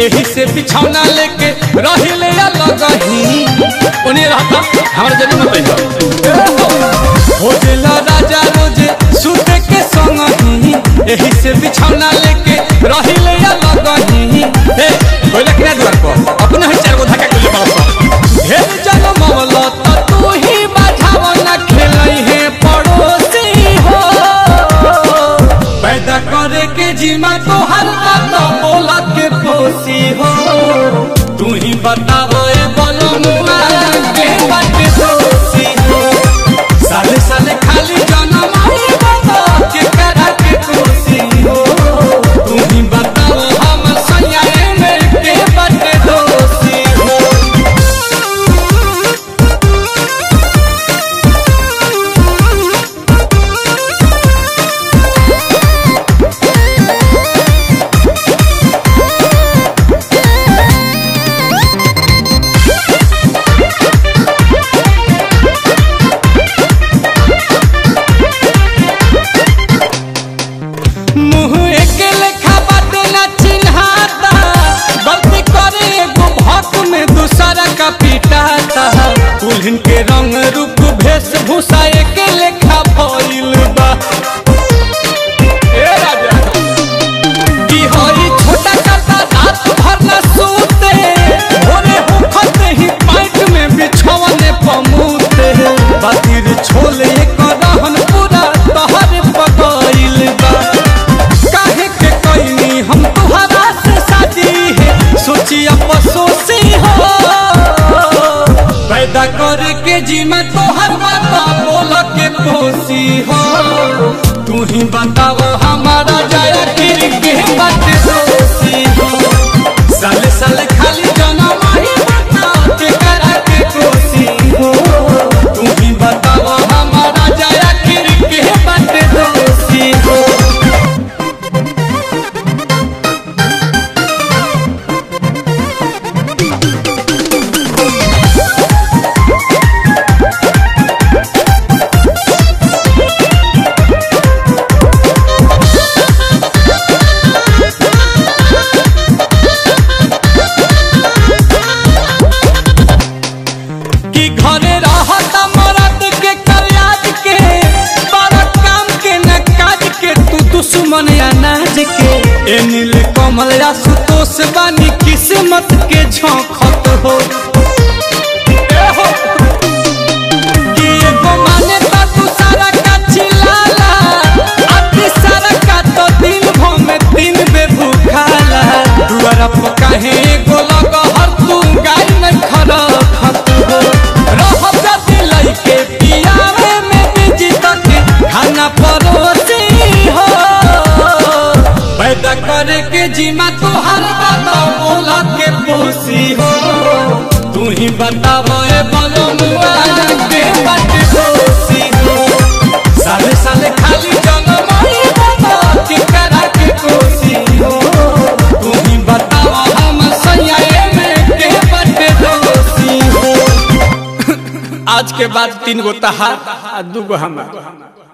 एही से बिछौना लेके रहिले लगही उन्हें रहता हमारे जनी मत हो गेला राजा रोजे सुते के संगही एही से बिछौना लेके रहिले लगही हे कोई लखना द्वार पर अपने ही चार गो धक्का के बरस ढेर जन मवला त तू ही बाझाव ना खेलई है पड़ोसी हो पैदा करे के जिम्मा तो हर बात बोला के पोसी हो तू ही बताओ ए बलमुआ के बात दोषी हो साले साले खाली जन्म आई बाबा के करा के कोसी हो तू ही बताओ हम सयाए में के बात दोषी हो दुल्हन के रंग रूप वेशभूषा एक लेखा भइल बा ए राजा की होई छोटा काटा रात भर न सोते भोरे होखत ही पाइट में बिछौने पमूते बातिर छोले एक रहन पूरा तोहर पगइल बा काहे के कइनी हम तुहरा से शादी है सोची अफसोसी हो पैदा करे के जिम्मा तो हर बात बोल के पोसी हो तू ही बताओ हमारा जाया फिर के बात दोषी हो साले साले खाली जन्म ही बता के करा के कोसी हो तू ही बताओ हमारा जाया फिर के बात दोषी हो घरे रहता मरद के कल्याण के बड़ा काम के न काज के तू दुश्मन अनाज के ए नील कमल या सुतोष बानी किस्मत के झोंकत हो कि एगो माने ता तू सारा का चिल्लाला अति सारा का तो दिन भर में दिन बे भूखाला दुआरा पर काहे एगो लग हर तू गाय नहीं खरा खत हो के पियावे में बिजी तक खाना परोसी हो पैदा करे के जिम्मा तो हर बात बोला के पोसी हो तू ही बताओ ए बलमुआ के बात दोषी हो साले साले खाली जन्म आई बाबा के करा के कोसी हो तू ही बताओ हम सयाए में के बात दोषी हो आज के बाद 3 गो तहार 2 गो हमार।